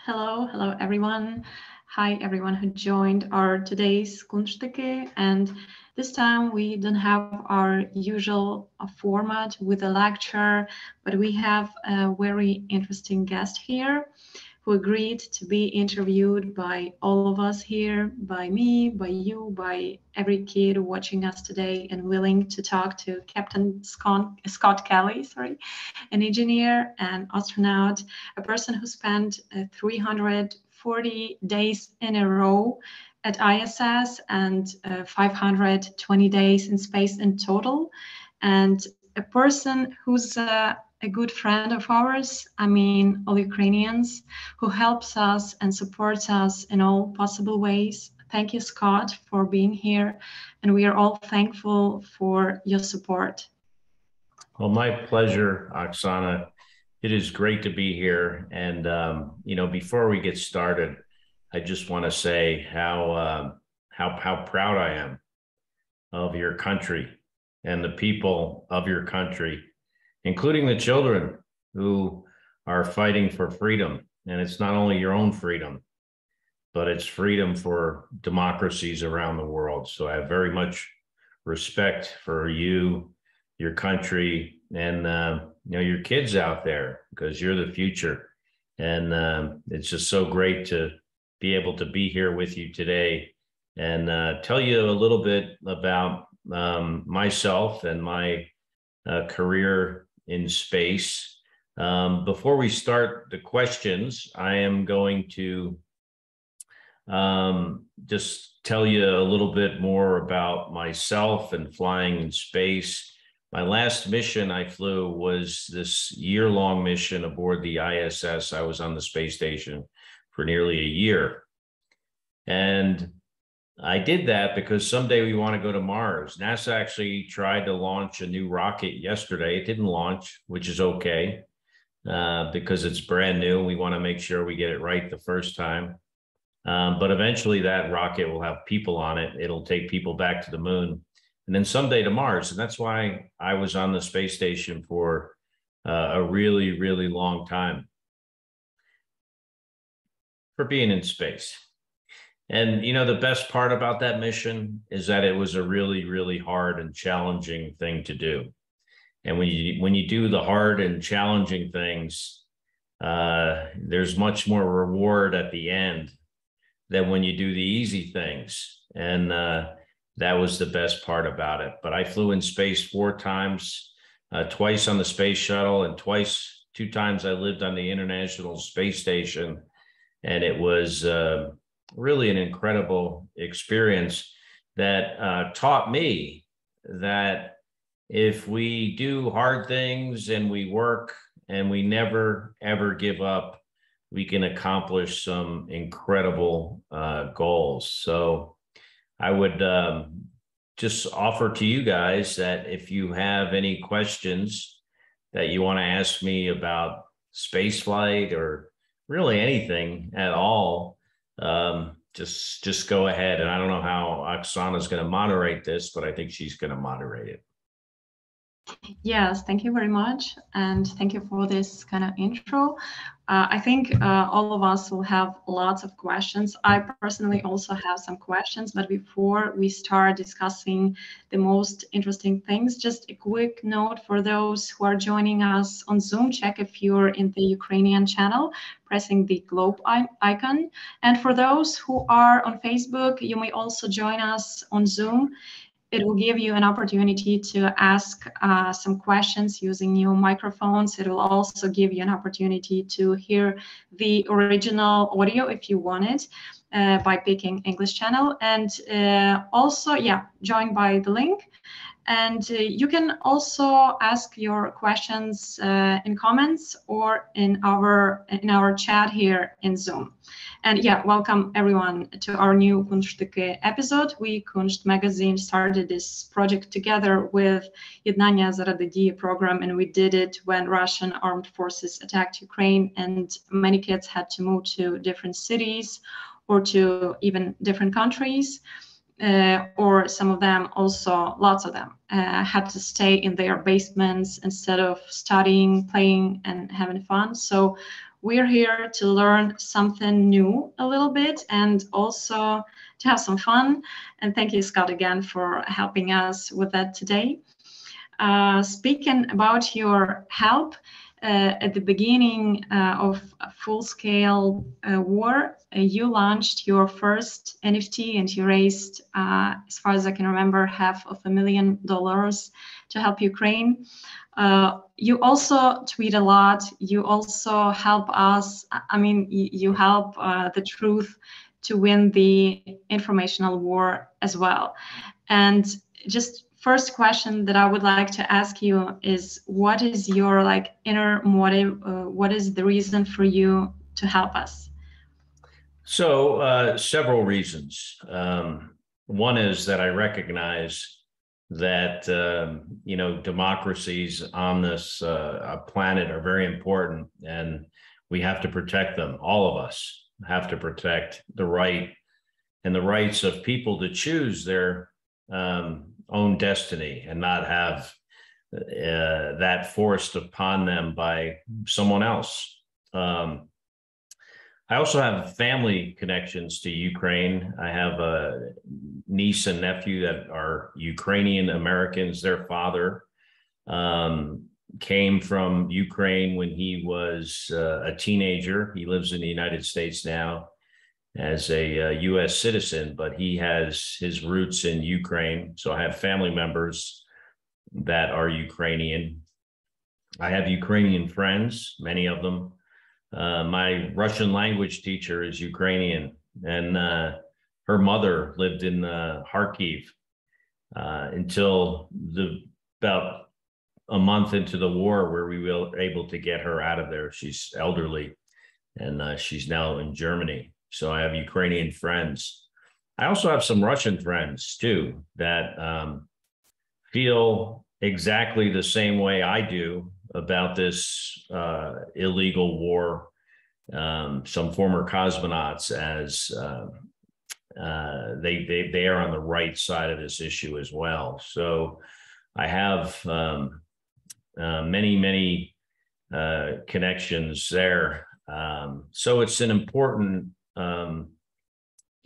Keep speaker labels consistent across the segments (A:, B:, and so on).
A: Hello everyone. Hi everyone who joined our today's Kунштики. And this time we don't have our usual format with a lecture, but we have a very interesting guest here who agreed to be interviewed by all of us here, by me, by you, by every kid watching us today, and willing to talk to Captain Scott Kelly, an engineer and astronaut, a person who spent 340 days in a row at ISS and 520 days in space in total, and a person who's a good friend of ours, all Ukrainians, who helps us and supports us in all possible ways. Thank you, Scott, for being here, and we are all thankful for your support.
B: Well, my pleasure, Oksana. It is great to be here. And, before we get started, I just want to say how proud I am of your country and the people of your country, including the children who are fighting for freedom. And it's not only your own freedom, but it's freedom for democracies around the world. So I have very much respect for you, your country, and your kids out there, because you're the future. And it's just so great to be able to be here with you today and tell you a little bit about myself and my career in space. Before we start the questions, I am going to just tell you a little bit more about myself and flying in space. My last mission I flew was this year-long mission aboard the ISS. I was on the space station for nearly a year. And I did that because someday we want to go to Mars. NASA actually tried to launch a new rocket yesterday. It didn't launch, which is okay, because it's brand new. We want to make sure we get it right the first time. But eventually that rocket will have people on it. It'll take people back to the moon and then someday to Mars. And that's why I was on the space station for a really, really long time, for being in space. And, the best part about that mission is that it was a really, really hard and challenging thing to do. And when you do the hard and challenging things, there's much more reward at the end than when you do the easy things. And that was the best part about it. But I flew in space 4 times, twice on the space shuttle, and 2 times I lived on the International Space Station. And it was really an incredible experience that taught me that if we do hard things and we work and we never, ever give up, we can accomplish some incredible goals. So I would just offer to you guys that if you have any questions that you want to ask me about spaceflight or really anything at all, just go ahead. And I don't know how Oksana is going to moderate this, but I think she's going to moderate it.
A: Yes, thank you very much. And thank you for this kind of intro. I think all of us will have lots of questions. I personally also have some questions, but before we start discussing the most interesting things, just a quick note for those who are joining us on Zoom, check if you're in the Ukrainian channel, pressing the globe icon. And for those who are on Facebook, you may also join us on Zoom. It will give you an opportunity to ask some questions using new microphones. It will also give you an opportunity to hear the original audio if you want it by picking English channel. And also, join by the link. And you can also ask your questions in comments or in our chat here in Zoom. And welcome everyone to our new Kунштики episode. We, Куншт magazine, started this project together with Єднання заради дії program, and we did it when Russian armed forces attacked Ukraine, and many kids had to move to different cities or to even different countries. Or some of them also, lots of them, had to stay in their basements instead of studying, playing, and having fun. So we're here to learn something new a little bit and also to have some fun. And thank you, Scott, again for helping us with that today. Speaking about your help, at the beginning of a full-scale war, you launched your first NFT and you raised, as far as I can remember, $500,000 to help Ukraine. You also tweet a lot. You also help us. I mean, you help the truth to win the informational war as well. And just first question that I would like to ask you is, what is your inner motive? What is the reason for you to help us?
B: So several reasons. One is that I recognize that, democracies on this planet are very important, and we have to protect them. All of us have to protect the right and the rights of people to choose their own destiny and not have that forced upon them by someone else. I also have family connections to Ukraine. I have a niece and nephew that are Ukrainian Americans. Their father came from Ukraine when he was a teenager. He lives in the United States now as a US citizen, but he has his roots in Ukraine. So I have family members that are Ukrainian. I have Ukrainian friends, many of them. My Russian language teacher is Ukrainian, and her mother lived in Kharkiv until about a month into the war, where we were able to get her out of there. She's elderly, and she's now in Germany. So I have Ukrainian friends. I also have some Russian friends too that feel exactly the same way I do about this illegal war. Some former cosmonauts, as they are on the right side of this issue as well. So I have many connections there. So it's an important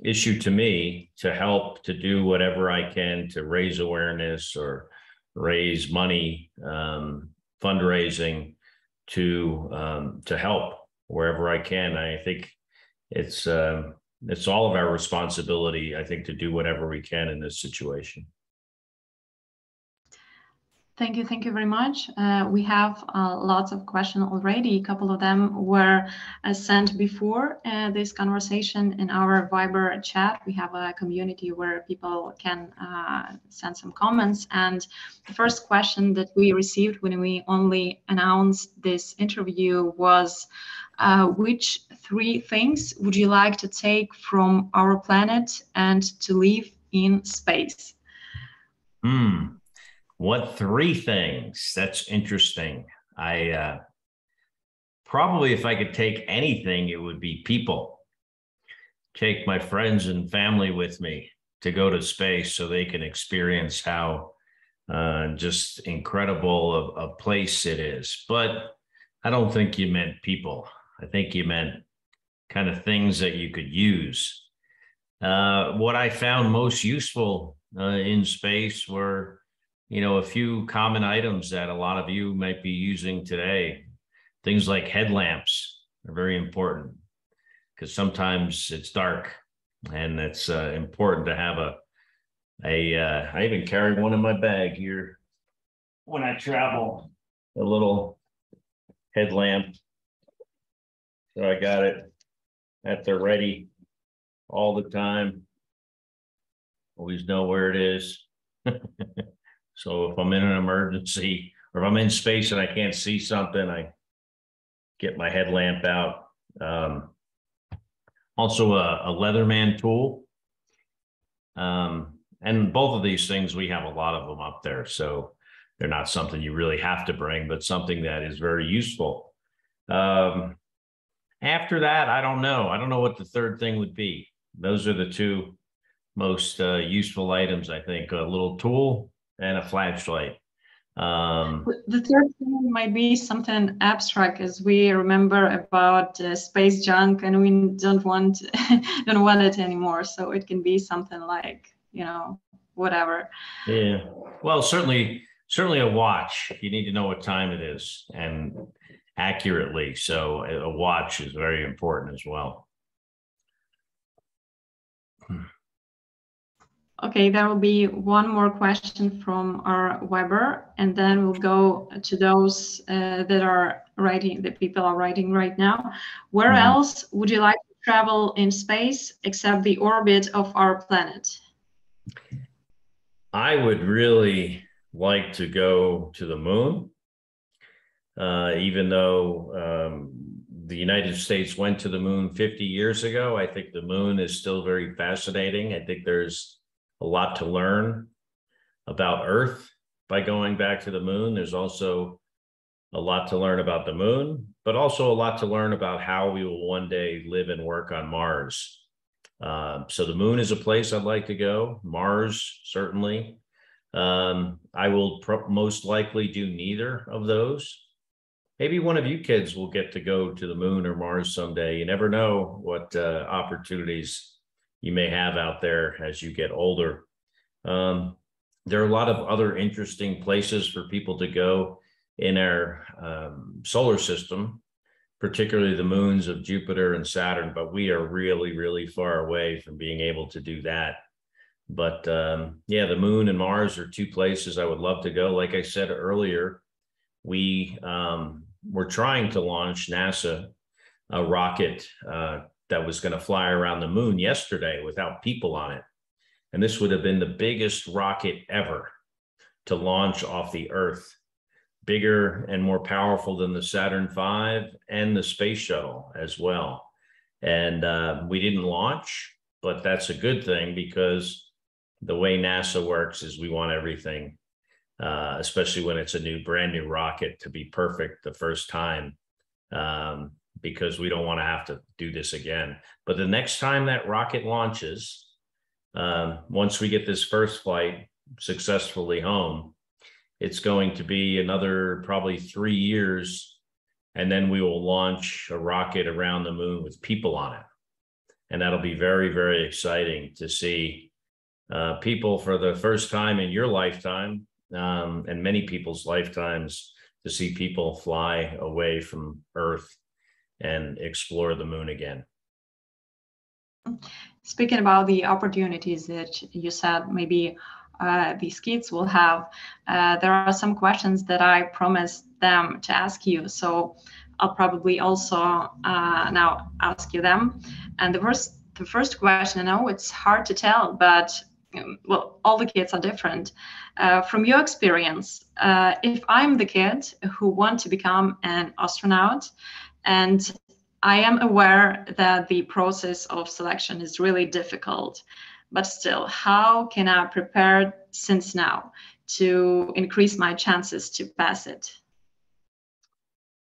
B: issue to me to help, to do whatever I can to raise awareness or raise money, fundraising to help wherever I can. I think it's all of our responsibility, I think, to do whatever we can in this situation.
A: Thank you very much. We have lots of questions already. A couple of them were sent before this conversation in our Viber chat. We have a community where people can send some comments. And the first question that we received when we only announced this interview was, which 3 things would you like to take from our planet and to live in space?
B: What 3 things? That's interesting. I probably, if I could take anything, it would be people. Take my friends and family with me to go to space so they can experience how just incredible a place it is. But I don't think you meant people. I think you meant kind of things that you could use. What I found most useful in space were, a few common items that a lot of you might be using today. Things like headlamps are very important because sometimes it's dark, and it's important to have I even carry one in my bag here when I travel, a little headlamp. So I got it at the ready all the time. Always know where it is. So if I'm in an emergency, or if I'm in space and I can't see something, I get my headlamp out. Also a Leatherman tool. And both of these things, we have a lot of them up there. So they're not something you really have to bring, but something that is very useful. After that, I don't know. I don't know what the third thing would be. Those are the 2 most useful items, I think. A little tool and a flashlight.
A: The third thing might be something abstract, as we remember about space junk, and we don't want it anymore. So it can be something like, you know, whatever.
B: Yeah. Well, certainly a watch. You need to know what time it is and accurately. So a watch is very important as well.
A: Okay, there will be one more question from our Weber, and then we'll go to those that are writing, the people are writing right now. Where else would you like to travel in space except the orbit of our planet?
B: I would really like to go to the moon, even though the United States went to the moon 50 years ago. I think the moon is still very fascinating. I think there's a lot to learn about Earth by going back to the moon. There's also a lot to learn about the moon, but also a lot to learn about how we will one day live and work on Mars. So the moon is a place I'd like to go. Mars, certainly. I will most likely do neither of those. Maybe one of you kids will get to go to the moon or Mars someday. You never know what opportunities you may have out there as you get older. There are a lot of other interesting places for people to go in our solar system, particularly the moons of Jupiter and Saturn, but we are really, really far away from being able to do that. But yeah, the moon and Mars are two places I would love to go. Like I said earlier, we were trying to launch NASA, a rocket that was going to fly around the moon yesterday without people on it. And this would have been the biggest rocket ever to launch off the Earth, bigger and more powerful than the Saturn V and the space shuttle as well. And we didn't launch, but that's a good thing, because the way NASA works is we want everything, especially when it's a brand new rocket, to be perfect the first time. Because we don't want to have to do this again. But the next time that rocket launches, once we get this first flight successfully home, it's going to be another probably 3 years, and then we will launch a rocket around the moon with people on it. And that'll be very, very exciting to see people for the first time in your lifetime, and many people's lifetimes, to see people fly away from Earth and explore the moon again.
A: Speaking about the opportunities that you said maybe these kids will have, there are some questions that I promised them to ask you. So I'll probably also now ask you them. And the first question, I know it's hard to tell, but well, all the kids are different. From your experience, if I'm the kid who want to become an astronaut, and I am aware that the process of selection is really difficult, but still, how can I prepare since now to increase my chances to pass it?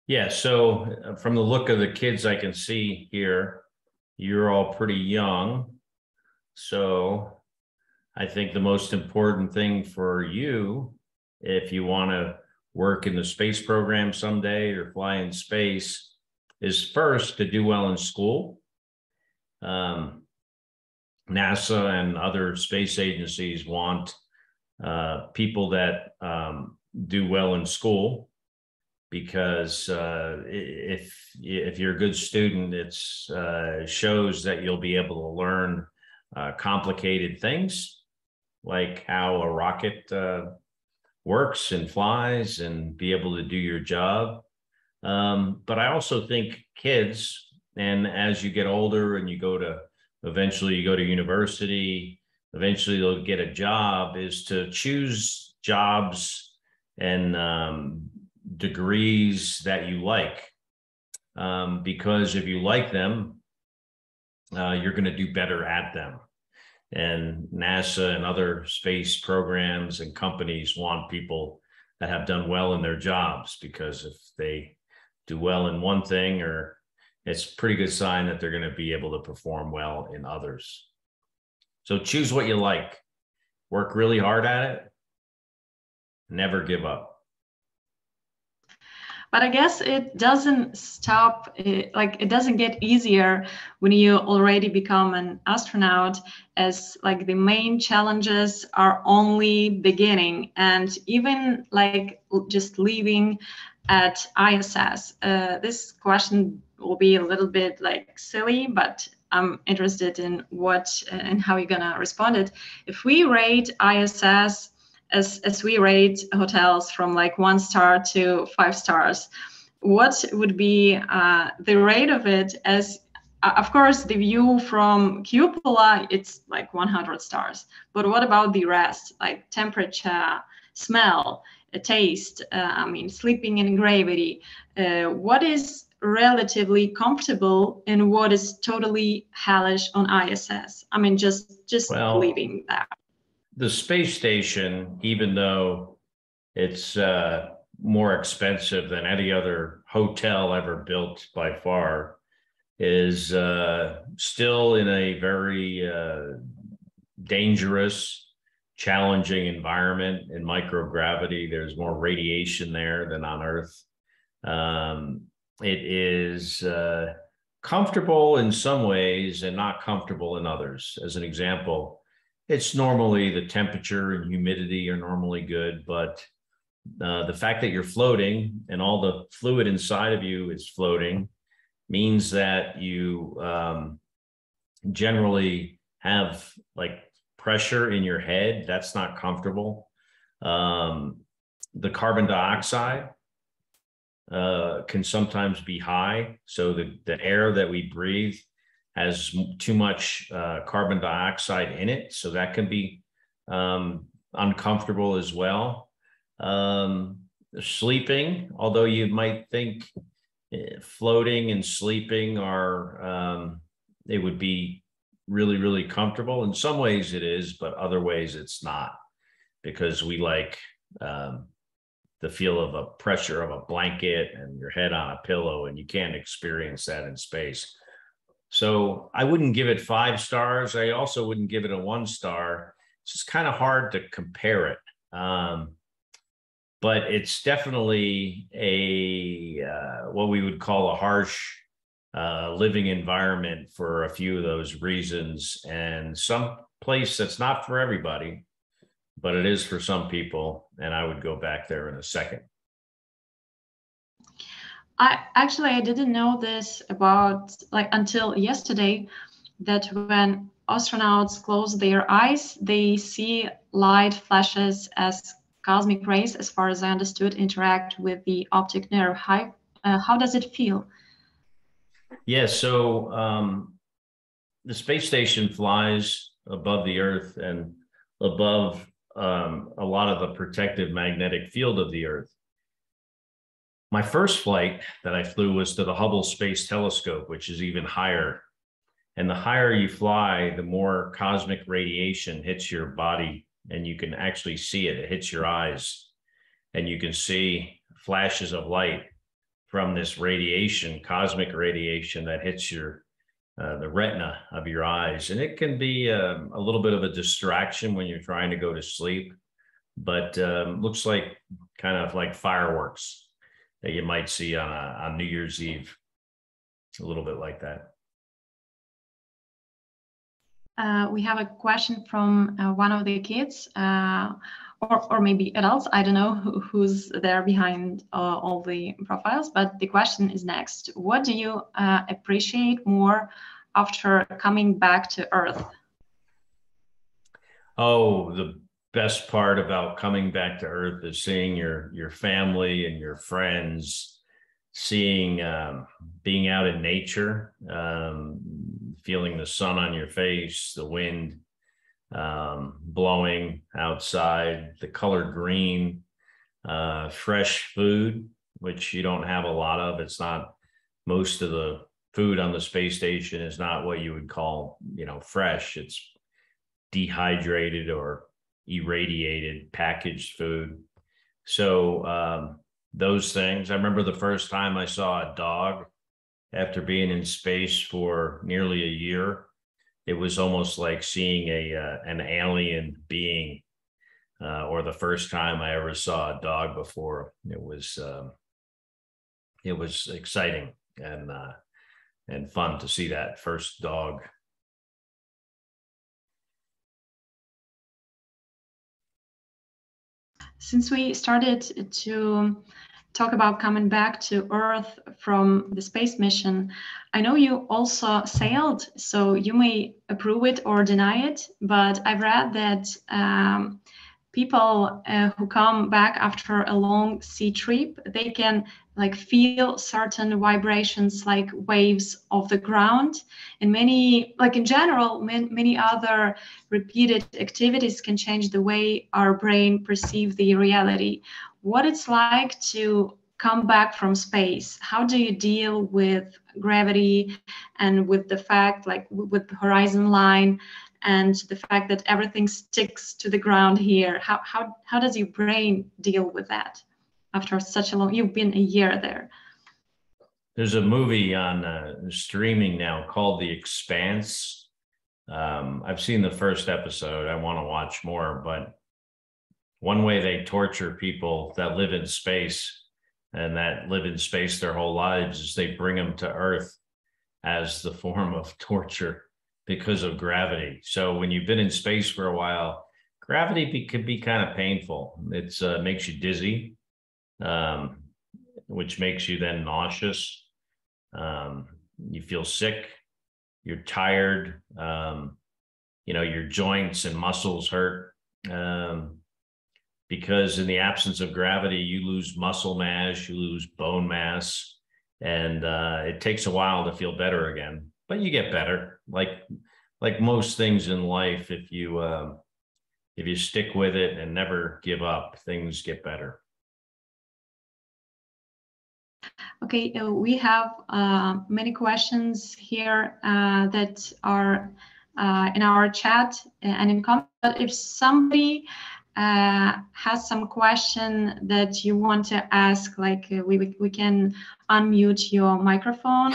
B: Yeah, so from the look of the kids I can see here, you're all pretty young. So I think the most important thing for you, if you want to work in the space program someday or fly in space, is first to do well in school. NASA and other space agencies want people that do well in school, because if you're a good student, it shows that you'll be able to learn complicated things, like how a rocket works and flies, and be able to do your job. But I also think kids, and as you get older and eventually you go to university, eventually you'll get a job, is to choose jobs and degrees that you like. Because if you like them, you're going to do better at them. And NASA and other space programs and companies want people that have done well in their jobs, because if they do well in one thing, or it's a pretty good sign that they're going to be able to perform well in others. So choose what you like, work really hard at it, never give up.
A: But I guess it doesn't stop, like it doesn't get easier when you already become an astronaut, as like the main challenges are only beginning. And even like just leaving at ISS, this question will be a little bit like silly, but I'm interested in what and how you're gonna respond it. If we rate ISS as we rate hotels from like 1 star to 5 stars, what would be the rate of it? As of course, the view from cupola, it's like 100 stars. But what about the rest, like temperature, smell, taste, I mean, sleeping in gravity? What is relatively comfortable and what is totally hellish on ISS? I mean, just
B: Well,
A: leaving that.
B: the space station, even though it's more expensive than any other hotel ever built by far, is still in a very dangerous, challenging environment in microgravity. There's more radiation there than on Earth. It is comfortable in some ways and not comfortable in others. As an example, it's normally the temperature and humidity are normally good, but the fact that you're floating and all the fluid inside of you is floating means that you generally have like pressure in your head. That's not comfortable. The carbon dioxide can sometimes be high. So the air that we breathe has too much carbon dioxide in it. So that can be uncomfortable as well. Sleeping, although you might think floating and sleeping are, it would be really, really comfortable. In some ways it is, but other ways it's not, because we like the feel of a pressure of a blanket and your head on a pillow, and you can't experience that in space. So I wouldn't give it 5 stars. I also wouldn't give it a 1 star. It's just kind of hard to compare it. But it's definitely a what we would call a harsh living environment for a few of those reasons, and some place that's not for everybody, but it is for some people, and I would go back there in a second.
A: I didn't know this about like until yesterday, that when astronauts close their eyes, they see light flashes as cosmic rays, as far as I understood, interact with the optic nerve. How does it feel?
B: Yeah, so the space station flies above the Earth and above a lot of the protective magnetic field of the Earth. My first flight that I flew was to the Hubble Space Telescope, which is even higher. And the higher you fly, the more cosmic radiation hits your body, and you can actually see it. It hits your eyes, and you can see flashes of light from this radiation, cosmic radiation that hits your the retina of your eyes. And it can be a little bit of a distraction when you're trying to go to sleep, but looks like kind of like fireworks that you might see on New Year's Eve. A little bit like that.
A: We have a question from one of the kids, or maybe adults. I don't know who's there behind all the profiles, but the question is next. What do you appreciate more after coming back to Earth?
B: Oh, the best part about coming back to Earth is seeing your family and your friends, seeing, being out in nature, feeling the sun on your face, the wind blowing outside, the color green, fresh food, which you don't have a lot of. It's not, most of the food on the space station is not what you would call, fresh. It's dehydrated or irradiated, packaged food. So those things. I remember the first time I saw a dog after being in space for nearly a year. It was almost like seeing an alien being, or the first time I ever saw a dog before. It was it was exciting and fun to see that first dog.
A: Since we started to talk about coming back to Earth from the space mission, I know you also sailed, so you may approve it or deny it, but I've read that people who come back after a long sea trip, they can like feel certain vibrations like waves of the ground, and many, like in general, many other repeated activities can change the way our brain perceives the reality. What it's like to come back from space? How do you deal with gravity and with the fact, like with the horizon line, and the fact that everything sticks to the ground here? How does your brain deal with that after such a long, you've been a year there?
B: There's a movie on streaming now called The Expanse. I've seen the first episode. I want to watch more, but one way they torture people that live in space and that live in space their whole lives is they bring them to Earth as the form of torture because of gravity. So when you've been in space for a while, gravity can be kind of painful. It makes you dizzy, which makes you then nauseous. You feel sick, you're tired, your joints and muscles hurt. Because in the absence of gravity, you lose muscle mass, you lose bone mass, and it takes a while to feel better again. But you get better, like most things in life. If you stick with it and never give up, things get better.
A: Okay, we have many questions here that are in our chat and in comment. But if somebody has some question that you want to ask, like we can unmute your microphone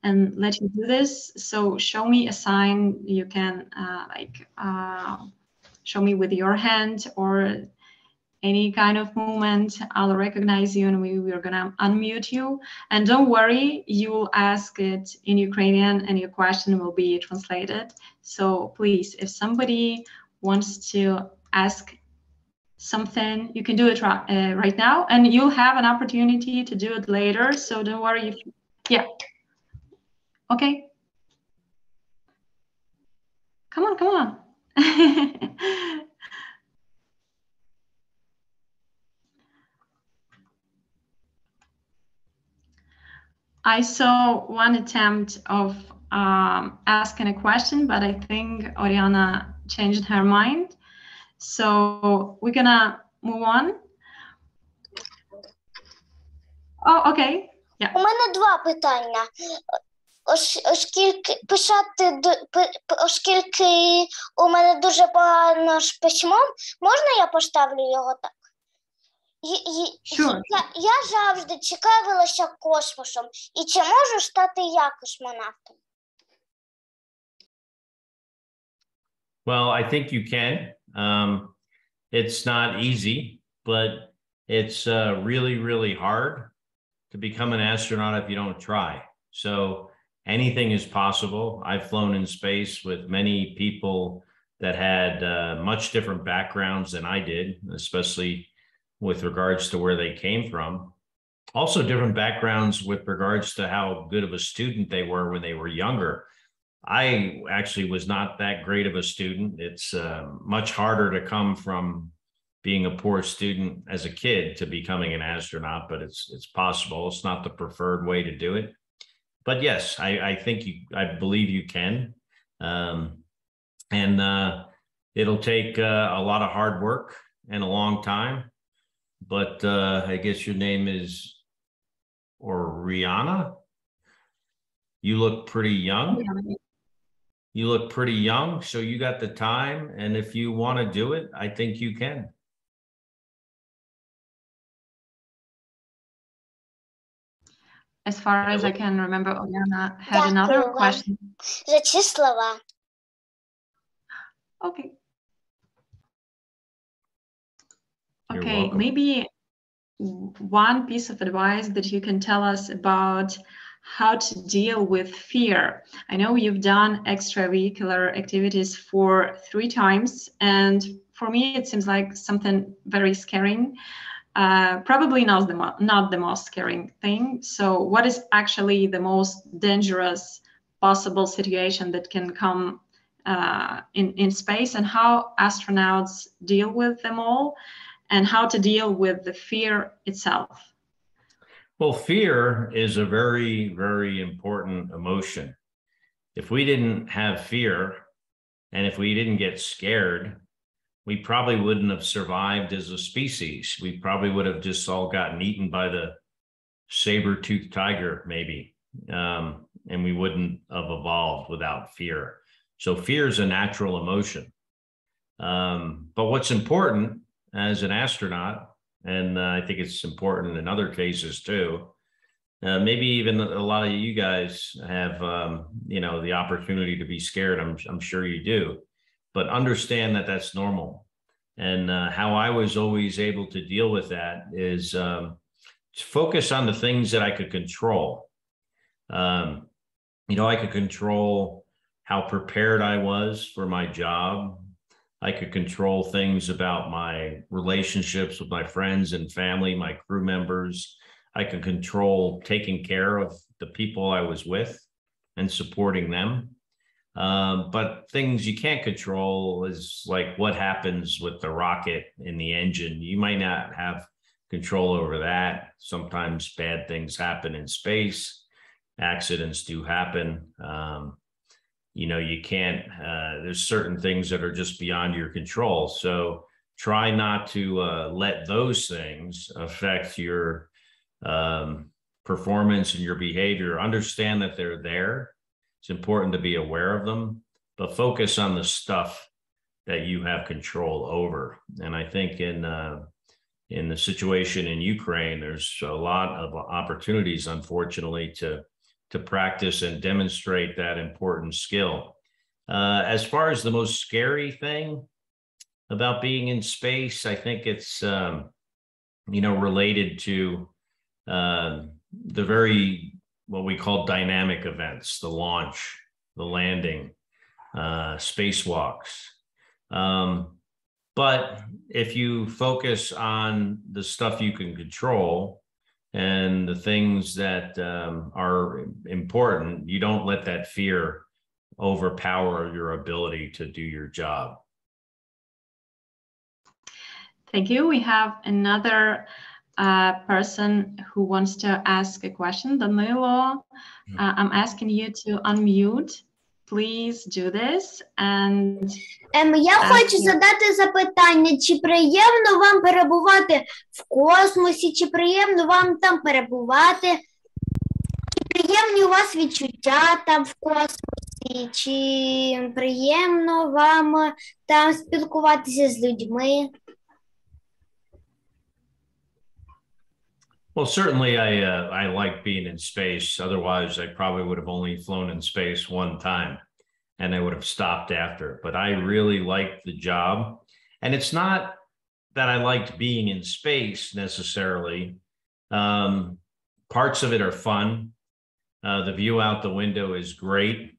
A: and let you do this. So show me a sign. You can show me with your hand or any kind of movement. I'll recognize you and we're gonna unmute you. And don't worry, you will ask it in Ukrainian and your question will be translated. So please, if somebody wants to ask something, you can do it right now, and you'll have an opportunity to do it later. So don't worry. Yeah. Okay. Come on. I saw one attempt of asking a question, but I think Oriana changed her mind. So we're gonna move on. Oh, okay. Yeah.
C: У мене два питання. Оскільки у мене дуже погано з письмом, можна я поставлю його так?
A: Sure.
C: Я завжди цікавилася космосом. І чи можу стати я космонавтом?
B: Well, I think you can. It's not easy, but it's really, really hard to become an astronaut if you don't try. So anything is possible. I've flown in space with many people that had much different backgrounds than I did, especially with regards to where they came from. Also different backgrounds with regards to how good of a student they were when they were younger. I actually was not that great of a student. It's much harder to come from being a poor student as a kid to becoming an astronaut, but it's possible. It's not the preferred way to do it. But yes, I believe you can. And it'll take a lot of hard work and a long time. But I guess your name is Oriana. You look pretty young. You look pretty young, so you got the time. And if you want to do it, I think you can.
A: As far as I can remember, Oriana had another question.
C: За ці слова.
A: Okay.
B: You're
A: Okay,
B: welcome.
A: maybe one piece of advice that you can tell us about how to deal with fear. I know you've done extravehicular activities for 3 times, and for me it seems like something very scaring. Probably not the most scaring thing. So what is actually the most dangerous possible situation that can come in space, and how astronauts deal with them all, and how to deal with the fear itself?
B: Well, fear is a very, very important emotion. If we didn't have fear, and if we didn't get scared, we probably wouldn't have survived as a species. We probably would have just all gotten eaten by the saber-toothed tiger, maybe. And we wouldn't have evolved without fear. So fear is a natural emotion. But what's important as an astronaut, and I think it's important in other cases too, maybe even a lot of you guys have, the opportunity to be scared. I'm sure you do. But understand that that's normal. And how I was always able to deal with that is to focus on the things that I could control. I could control how prepared I was for my job. I could control things about my relationships with my friends and family, my crew members. I could control taking care of the people I was with and supporting them. But things you can't control is like what happens with the rocket in the engine. You might not have control over that. Sometimes bad things happen in space. Accidents do happen. You can't, there's certain things that are just beyond your control. So try not to let those things affect your performance and your behavior. Understand that they're there. It's important to be aware of them, but focus on the stuff that you have control over. And I think in the situation in Ukraine, there's a lot of opportunities, unfortunately, to practice and demonstrate that important skill. As far as the most scary thing about being in space, I think it's, related to the very, what we call dynamic events, the launch, the landing, spacewalks. But if you focus on the stuff you can control and the things that are important, you don't let that fear overpower your ability to do your job.
A: Thank you. We have another person who wants to ask a question. Danilo, I'm asking you to unmute. Please do this. And
D: я хочу задати запитання, чи приємно вам перебувати в космосі, чи приємно вам там перебувати, чи приємні у вас відчуття там в космосі, чи приємно вам там спілкуватися з людьми?
B: Well, certainly I like being in space. Otherwise, I probably would have only flown in space one time and I would have stopped after. But I really liked the job. And it's not that I liked being in space necessarily. Parts of it are fun. The view out the window is great.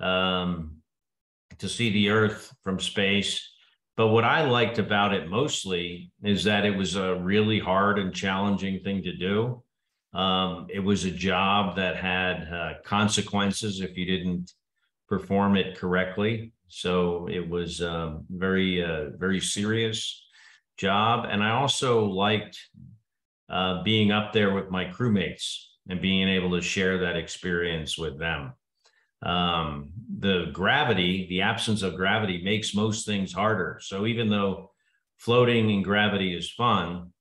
B: To see the Earth from space. But what I liked about it mostly is that it was a really hard and challenging thing to do. It was a job that had consequences if you didn't perform it correctly. So it was a very serious job. And I also liked being up there with my crewmates and being able to share that experience with them. The absence of gravity makes most things harder. So even though floating in gravity is fun,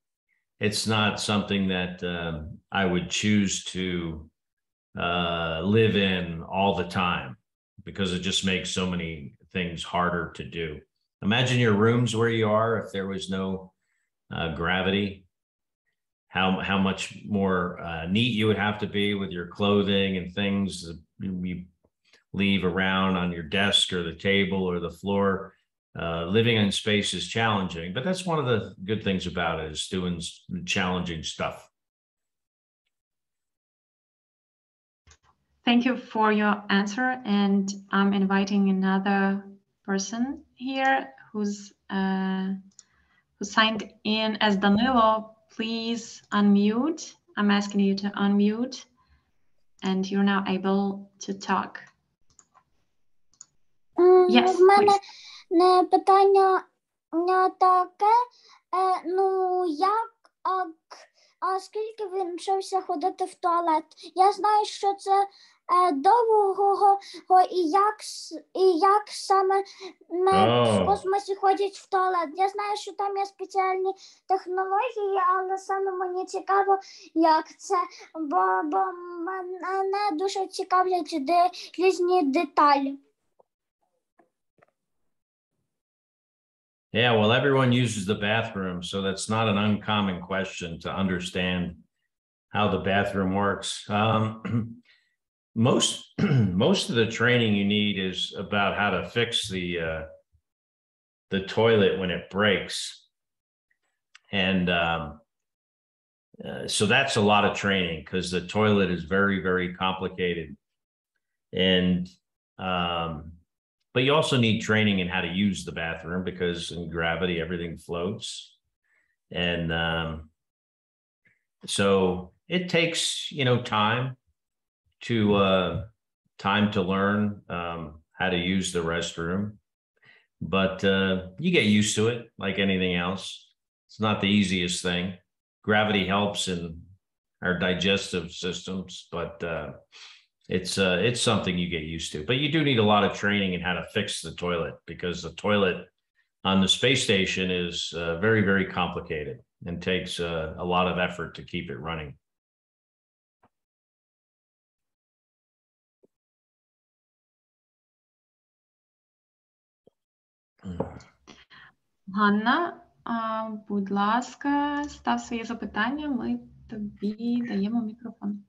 B: it's not something that I would choose to live in all the time because it just makes so many things harder to do. Imagine your rooms where you are if there was no gravity. How much more neat you would have to be with your clothing and things you leave around on your desk or the table or the floor. living in space is challenging, but that's one of the good things about it, is doing challenging stuff.
A: Thank you for your answer, and I'm inviting another person here who's who signed in as Danilo. Please unmute. I'm asking you to unmute, and you're now able to talk. Yes,
C: В мене
A: please.
C: не питання не таке, а скільки він вчився ходити в туалет? Я знаю, що це довго, і як саме в космосі ходять в туалет. Я знаю, що там є спеціальні технології, але саме мені цікаво, як це, бо мене дуже цікавлять різні деталі.
B: Yeah, well, everyone uses the bathroom, so that's not an uncommon question to understand how the bathroom works. Most of the training you need is about how to fix the toilet when it breaks, and so that's a lot of training, because the toilet is very, very complicated, and but you also need training in how to use the bathroom, because in gravity, everything floats. And so it takes, time to learn how to use the restroom. But you get used to it like anything else. It's not the easiest thing. Gravity helps in our digestive systems, but it's something you get used to. But you do need a lot of training in how to fix the toilet, because the toilet on the space station is very, very complicated and takes a lot of effort to keep it running.
A: Ганна, будь ласка, став своє запитання, ми тобі даємо мікрофон.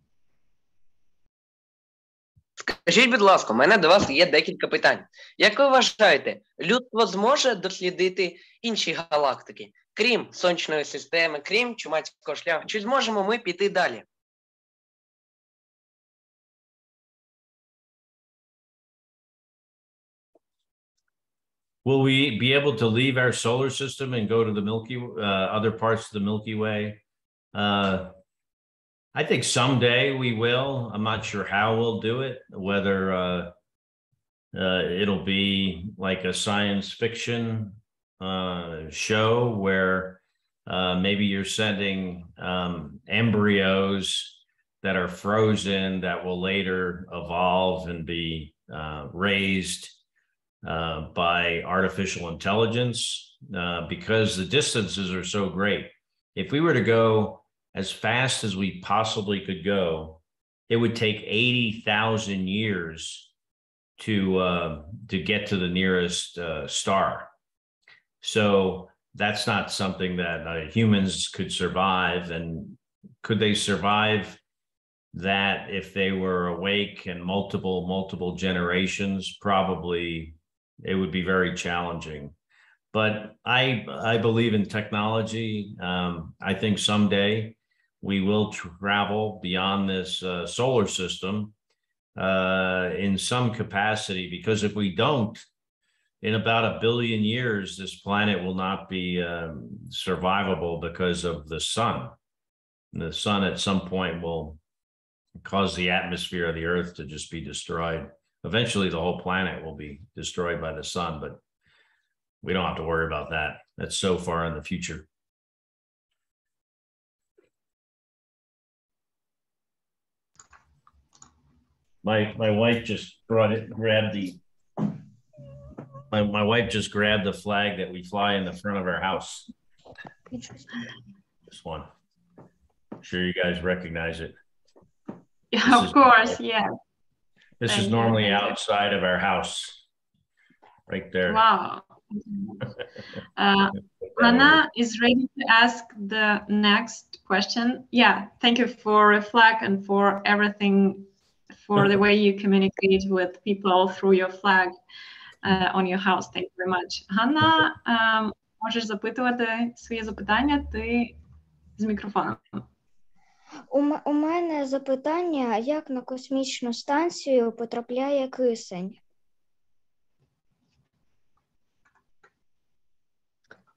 E: Скажіть, будь ласка, у мене до вас є декілька питань. Як ви вважаєте, людство зможе дослідити інші галактики, крім Сонячної системи, крім Чумацького шляху? Чи зможемо ми піти далі?
B: Will we be able to leave our solar system and go to the other parts of the Milky Way? I think someday we will. I'm not sure how we'll do it, whether it'll be like a science fiction show where maybe you're sending embryos that are frozen that will later evolve and be raised by artificial intelligence, because the distances are so great. If we were to go as fast as we possibly could go, it would take 80,000 years to get to the nearest star. So that's not something that humans could survive. And could they survive that if they were awake and multiple generations? Probably it would be very challenging. But I believe in technology. I think someday we will travel beyond this solar system in some capacity, because if we don't, in about 1 billion years, this planet will not be survivable because of the sun. And the sun at some point will cause the atmosphere of the Earth to just be destroyed. Eventually, the whole planet will be destroyed by the sun, but we don't have to worry about that. That's so far in the future. My wife just grabbed the flag that we fly in the front of our house. This one. I'm sure you guys recognize it.
A: Yeah, of course, yeah.
B: This is normally outside of our house, right there.
A: Wow. Hannah is ready to ask the next question. Yeah, thank you for your flag and for everything, for the way you communicate with people through your flag. on your house. Thank you very much. Ганна, можеш запитувати свої запитання, ти з мікрофоном.
C: У мене запитання, як на космічну станцію потрапляє кисень?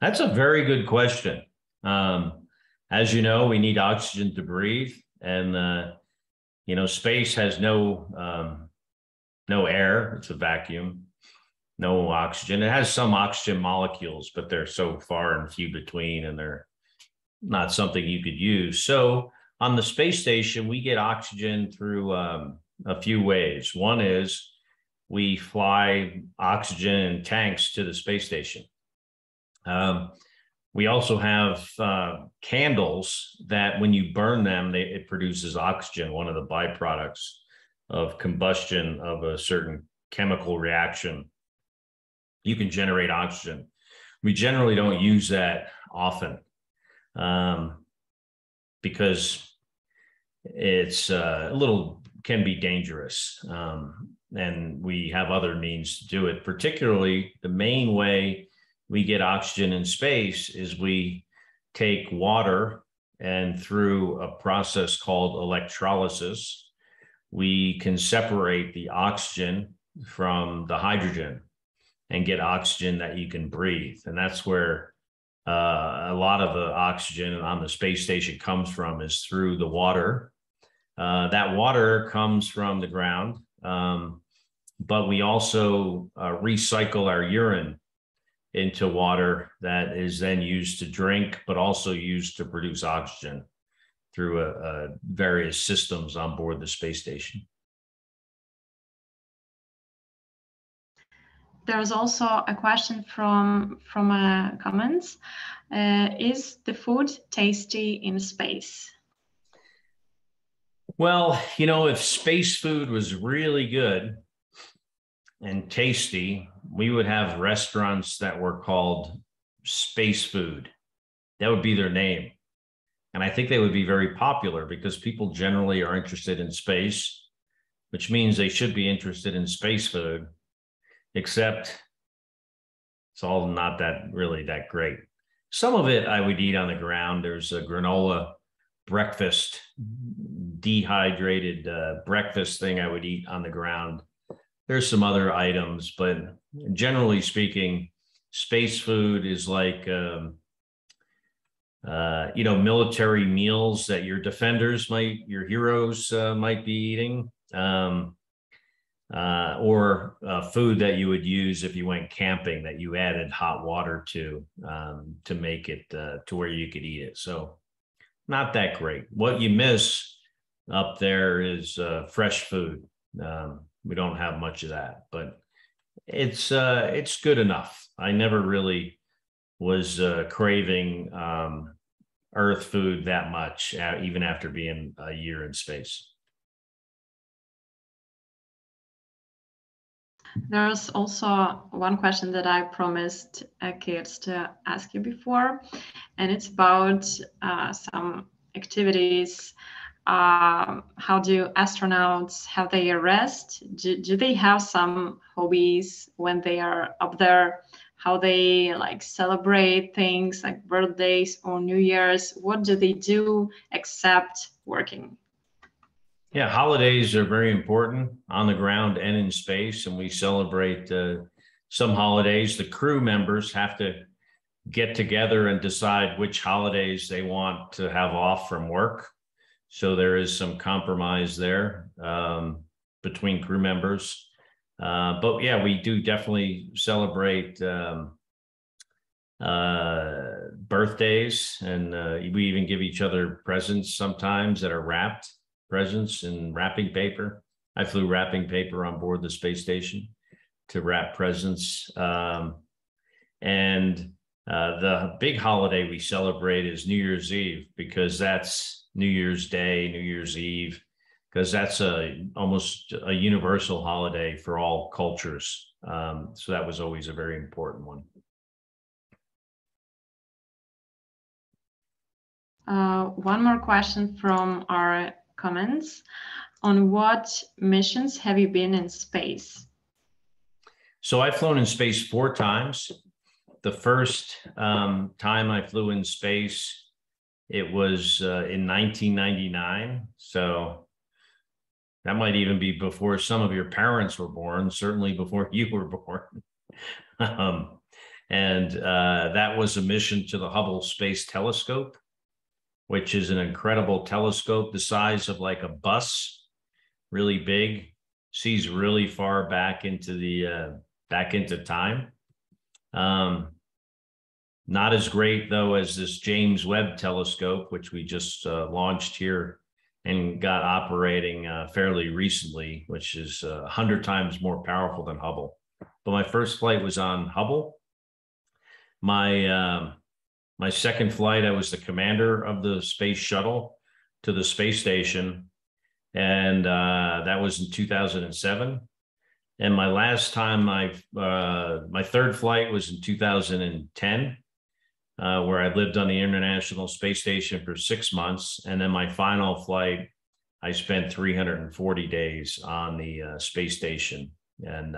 B: That's a very good question. As you know, we need oxygen to breathe, and you know, space has no air. It's a vacuum, no oxygen. It has some oxygen molecules, but they're so far and few between, and they're not something you could use. So on the space station, we get oxygen through a few ways. One is we fly oxygen in tanks to the space station. We also have candles that when you burn them, it produces oxygen, one of the byproducts of combustion of a certain chemical reaction. You can generate oxygen. We generally don't use that often because it's can be dangerous. And we have other means to do it. Particularly, the main way we get oxygen in space is we take water, and through a process called electrolysis, we can separate the oxygen from the hydrogen and get oxygen that you can breathe. And that's where a lot of the oxygen on the space station comes from, is through the water. That water comes from the ground, but we also recycle our urine into water that is then used to drink, but also used to produce oxygen through various systems on board the space station.
A: There's also a question from comments. Is the food tasty in space?
B: Well, you know, if space food was really good and tasty, we would have restaurants that were called space food. That would be their name. And I think they would be very popular because people generally are interested in space, which means they should be interested in space food, except it's all not really that great. Some of it I would eat on the ground. There's a granola breakfast, dehydrated breakfast thing I would eat on the ground. There's some other items, but generally speaking, space food is like, you know, military meals that your defenders your heroes might be eating, or food that you would use if you went camping that you added hot water to make it to where you could eat it. So not that great. What you miss up there is fresh food. We don't have much of that, but it's good enough. I never really was craving Earth food that much, even after being a year in space.
A: There's also one question that I promised kids to ask you before, and it's about some activities. How do astronauts have their rest? Do they have some hobbies when they are up there? How they like celebrate things like birthdays or New Year's? What do they do except working?
B: Yeah, holidays are very important on the ground and in space, and we celebrate some holidays. The crew members have to get together and decide which holidays they want to have off from work. So there is some compromise there between crew members. But yeah, we do definitely celebrate birthdays, and we even give each other presents sometimes that are wrapped presents in wrapping paper. I flew wrapping paper on board the space station to wrap presents. And the big holiday we celebrate is New Year's Eve, because that's New Year's Day, New Year's Eve, because that's almost a universal holiday for all cultures. So that was always a very important one.
A: One more question from our comments. On what missions have you been in space?
B: So I've flown in space 4 times. The first time I flew in space, it was in 1999. So that might even be before some of your parents were born, certainly before you were born. That was a mission to the Hubble Space Telescope, which is an incredible telescope the size of like a bus, really big, sees really far back into time. Not as great though as this James Webb telescope, which we just launched here and got operating fairly recently, which is 100 times more powerful than Hubble. But my first flight was on Hubble. My second flight, I was the commander of the space shuttle to the space station, and that was in 2007. And my last time, my third flight was in 2010, where I lived on the International Space Station for 6 months. And then my final flight, I spent 340 days on the space station. And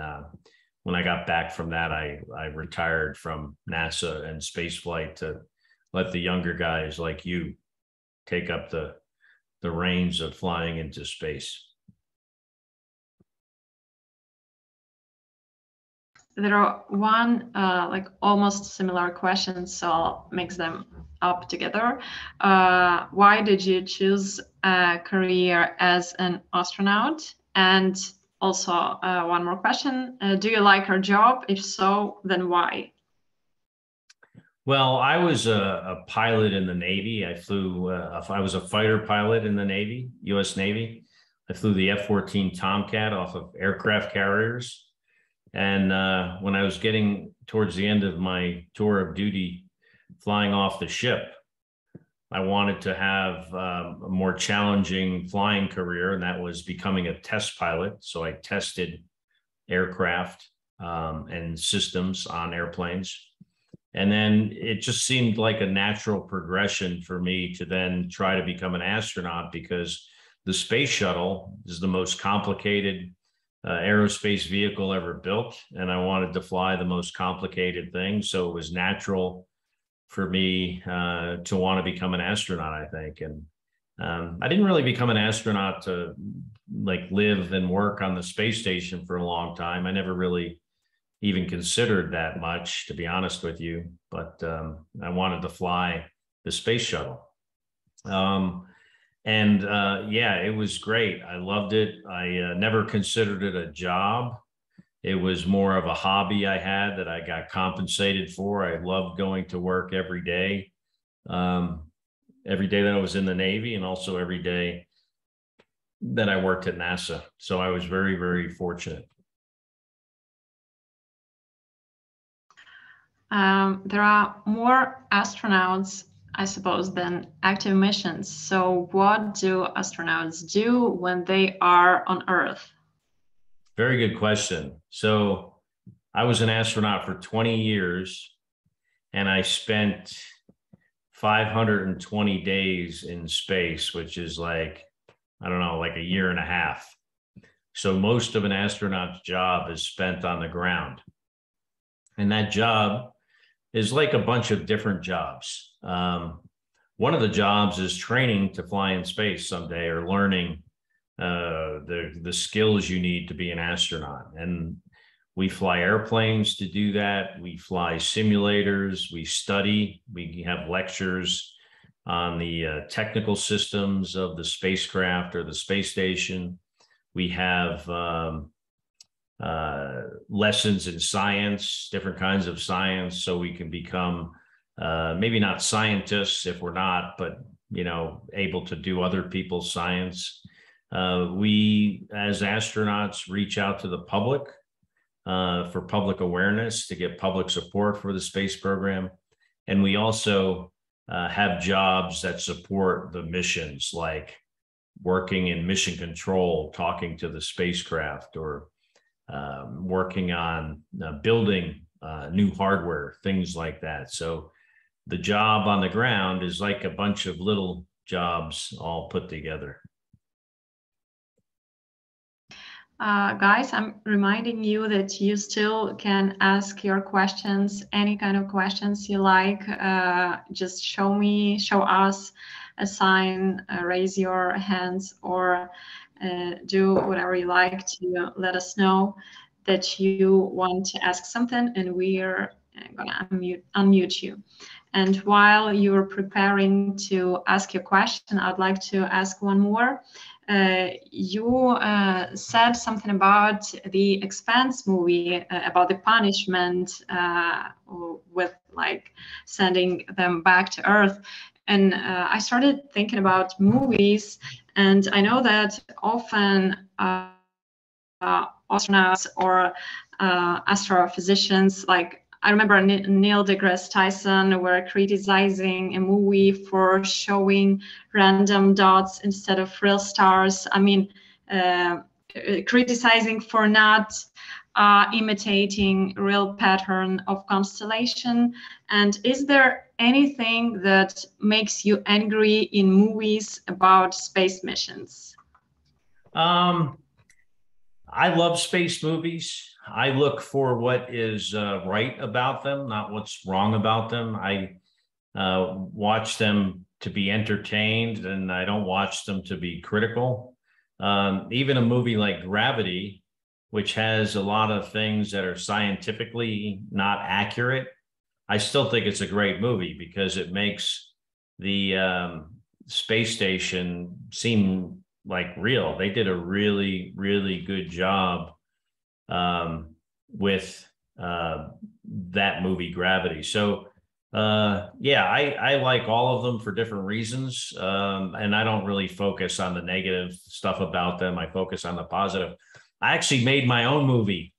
B: when I got back from that, I retired from NASA and spaceflight to let the younger guys like you take up the reins of flying into space.
A: There are one like almost similar questions, so I'll mix them up together. Why did you choose a career as an astronaut? And also one more question, do you like your job? If so, then why?
B: Well, I was a pilot in the Navy. I flew, I was a fighter pilot in the Navy, US Navy. I flew the F-14 Tomcat off of aircraft carriers. And when I was getting towards the end of my tour of duty flying off the ship, I wanted to have a more challenging flying career, and that was becoming a test pilot. So I tested aircraft and systems on airplanes. And then it just seemed like a natural progression for me to then try to become an astronaut, because the space shuttle is the most complicated aerospace vehicle ever built, and I wanted to fly the most complicated thing. So it was natural for me to want to become an astronaut, I think. And I didn't really become an astronaut to like live and work on the space station for a long time. I never really even considered that much, to be honest with you, but I wanted to fly the space shuttle. Yeah, it was great. I loved it. I never considered it a job. It was more of a hobby I had that I got compensated for. I loved going to work every day that I was in the Navy, and also every day that I worked at NASA. So I was very, very fortunate.
A: There are more astronauts, I suppose, than active missions. So what do astronauts do when they are on Earth?
B: Very good question. So I was an astronaut for 20 years, and I spent 520 days in space, which is like, I don't know, like a year and a half. So most of an astronaut's job is spent on the ground. And that job is like a bunch of different jobs. One of the jobs is training to fly in space someday, or learning the skills you need to be an astronaut. And we fly airplanes to do that. We fly simulators, we study, we have lectures on the technical systems of the spacecraft or the space station. We have lessons in science, different kinds of science, so we can become maybe not scientists if we're not, but able to do other people's science. We as astronauts reach out to the public for public awareness, to get public support for the space program. And we also have jobs that support the missions, like working in mission control, talking to the spacecraft, or working on building new hardware, things like that. So the job on the ground is like a bunch of little jobs all put together.
A: Guys, I'm reminding you that you still can ask your questions, any kind of questions you like. Just show us a sign, raise your hands, or do whatever you like to let us know that you want to ask something, and we're gonna unmute you. And while you're preparing to ask your question, I'd like to ask one more. You said something about the Expanse movie, about the punishment with like sending them back to Earth. And I started thinking about movies, and I know that often astronauts or astrophysicians, like I remember Neil deGrasse Tyson were criticizing a movie for showing random dots instead of real stars. I mean, criticizing for not imitating real pattern of constellation. And is there anything that makes you angry in movies about space missions?
B: I love space movies. I look for what is right about them, not what's wrong about them. I watch them to be entertained, and I don't watch them to be critical. Even a movie like Gravity, which has a lot of things that are scientifically not accurate, I still think it's a great movie because it makes the space station seem like real. They did a really, really good job with that movie Gravity. So yeah, I like all of them for different reasons, and I don't really focus on the negative stuff about them. I focus on the positive. I actually made my own movie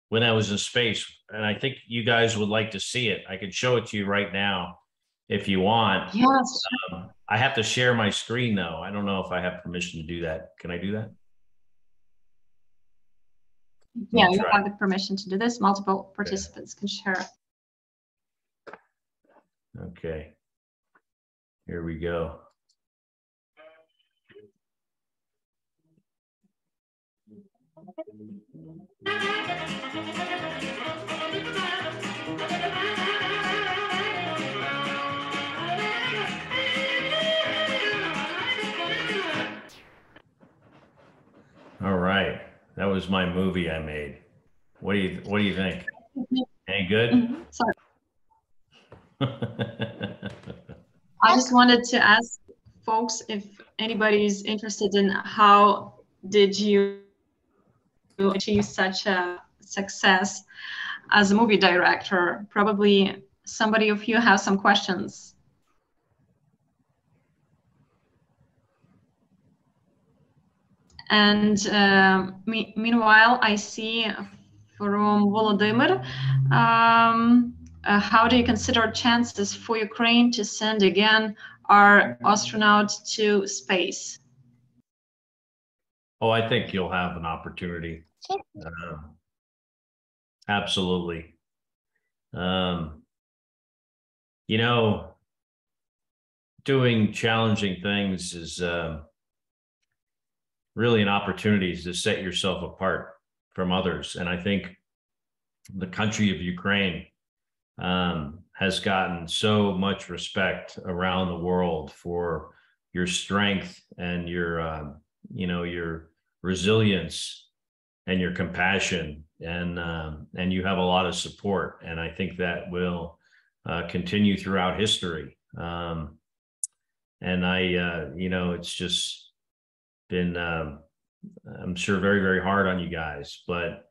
B: when I was in space, and I think you guys would like to see it. I could show it to you right now if you want.
A: Yes.
B: I have to share my screen though. I don't know if I have permission to do that. Can I do that?
A: Yeah, you have the permission to do this. Multiple participants can share.
B: Okay. Here we go. All right, that was my movie I made. What do you think? Any good?
A: Sorry. I just wanted to ask folks if anybody's interested in how did you achieve such a success as a movie director. Probably somebody of you has some questions. And meanwhile, I see from Volodymyr, how do you consider chances for Ukraine to send again our astronaut to space?
B: Oh, I think you'll have an opportunity. Absolutely. You know, doing challenging things is really an opportunity to set yourself apart from others. And I think the country of Ukraine has gotten so much respect around the world for your strength and your, you know, your resilience and your compassion, and you have a lot of support. And I think that will continue throughout history. And you know, it's just been, I'm sure, very, very hard on you guys, but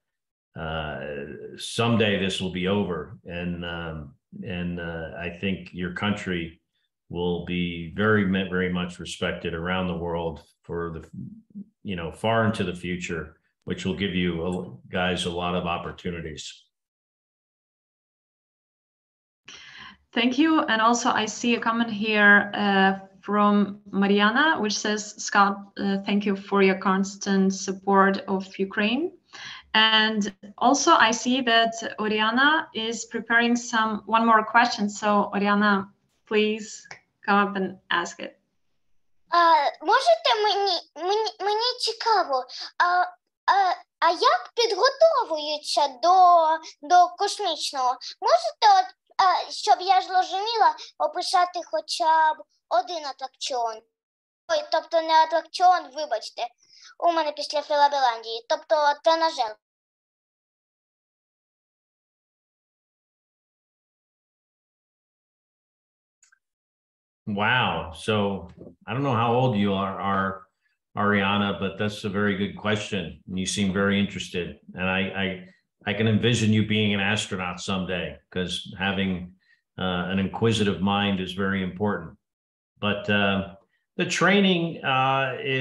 B: someday this will be over. And I think your country will be very, very much respected around the world for the, you know, far into the future, which will give you guys a lot of opportunities.
A: Thank you. And also I see a comment here from Mariana, which says, Scott, thank you for your constant support of Ukraine. And also I see that Oriana is preparing one more question. So Oriana, please come up and ask it.
C: Можете мені цікаво, А як підготовуються до космічного? Можете, щоб я зрозуміла, описати хоча б один атракціон? Ой, тобто не атракціон, вибачте, у мене після Філабеландії, тобто тренажер.
B: Wow. So I don't know how old you are, Ariana, but that's a very good question. And you seem very interested. And I can envision you being an astronaut someday, because having an inquisitive mind is very important. But the training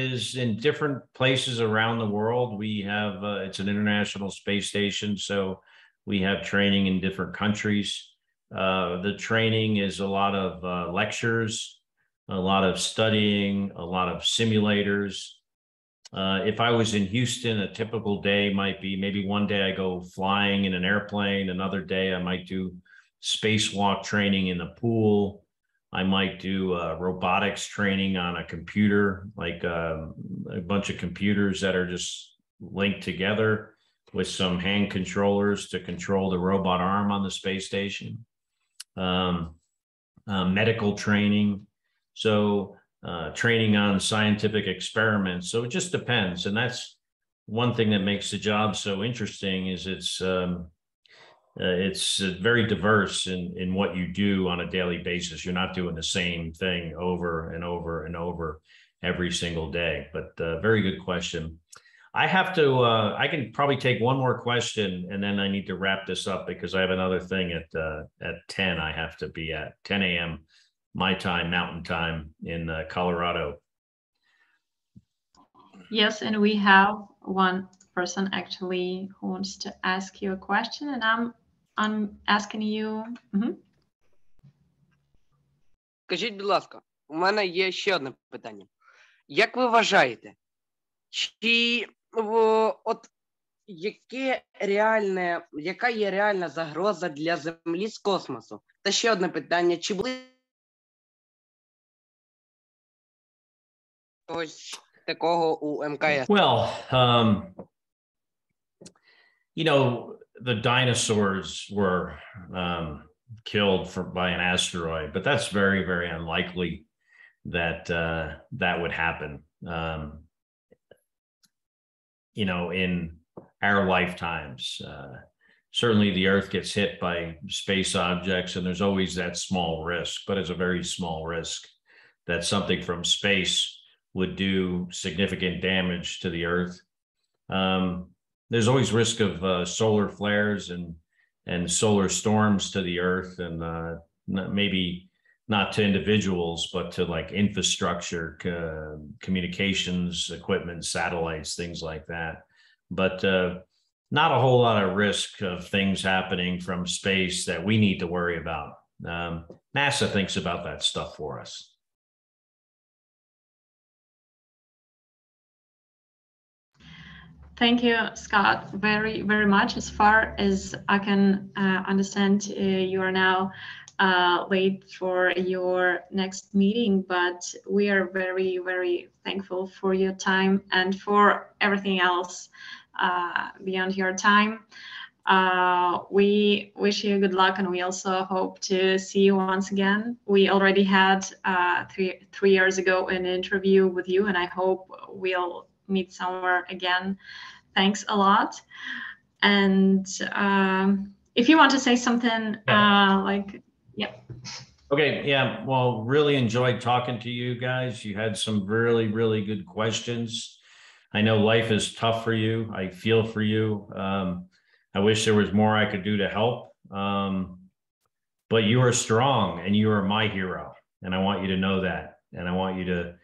B: is in different places around the world. We have, it's an international space station, so we have training in different countries. The training is a lot of lectures, a lot of studying, a lot of simulators. If I was in Houston, a typical day might be maybe one day I go flying in an airplane, another day I might do spacewalk training in the pool. I might do robotics training on a computer, like a bunch of computers that are just linked together with some hand controllers to control the robot arm on the space station. Medical training, so training on scientific experiments. So it just depends. And that's one thing that makes the job so interesting, is it's very diverse in what you do on a daily basis. You're not doing the same thing over and over and over every single day. But very good question. I have to, I can probably take one more question, and then I need to wrap this up because I have another thing at 10 I have to be at, 10 a.m. my time, mountain time in Colorado.
A: Yes, and we have one person actually who wants to ask you a question, and I'm asking you.
E: Скажіть, будь ласка, у мене є ще одне питання. Як ви вважаєте, чи яка є реальна загроза для Землі з космосу? Та ще одне питання, чи були когось такого у МКС?
B: Well, you know, the dinosaurs were killed by an asteroid, but that's very, very unlikely that that would happen. You know, in our lifetimes, certainly the Earth gets hit by space objects, and there's always that small risk, but it's a very small risk that something from space would do significant damage to the Earth. There's always risk of solar flares and solar storms to the Earth, and maybe not to individuals, but to like infrastructure, communications equipment, satellites, things like that. But not a whole lot of risk of things happening from space that we need to worry about. NASA thinks about that stuff for us.
A: Thank you, Scott, very, very much. As far as I can understand, you are now late for your next meeting, but we are very, very thankful for your time and for everything else beyond your time. We wish you good luck, and we also hope to see you once again. We already had 3 years ago an interview with you, and I hope we'll meet somewhere again. Thanks a lot. And if you want to say something, yeah.
B: Okay, yeah, well, really enjoyed talking to you guys. You had some really, really good questions. I know life is tough for you. I feel for you. I wish there was more I could do to help. But you are strong, and you are my hero. And I want you to know that. And I want you to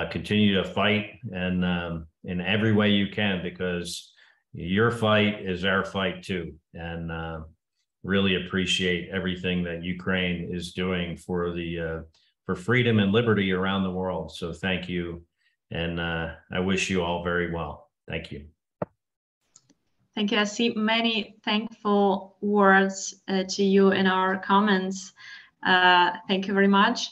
B: continue to fight, and in every way you can, because your fight is our fight too. And really appreciate everything that Ukraine is doing for for freedom and liberty around the world. So thank you. And I wish you all very well. Thank you.
A: Thank you. I see many thankful words to you in our comments. Thank you very much.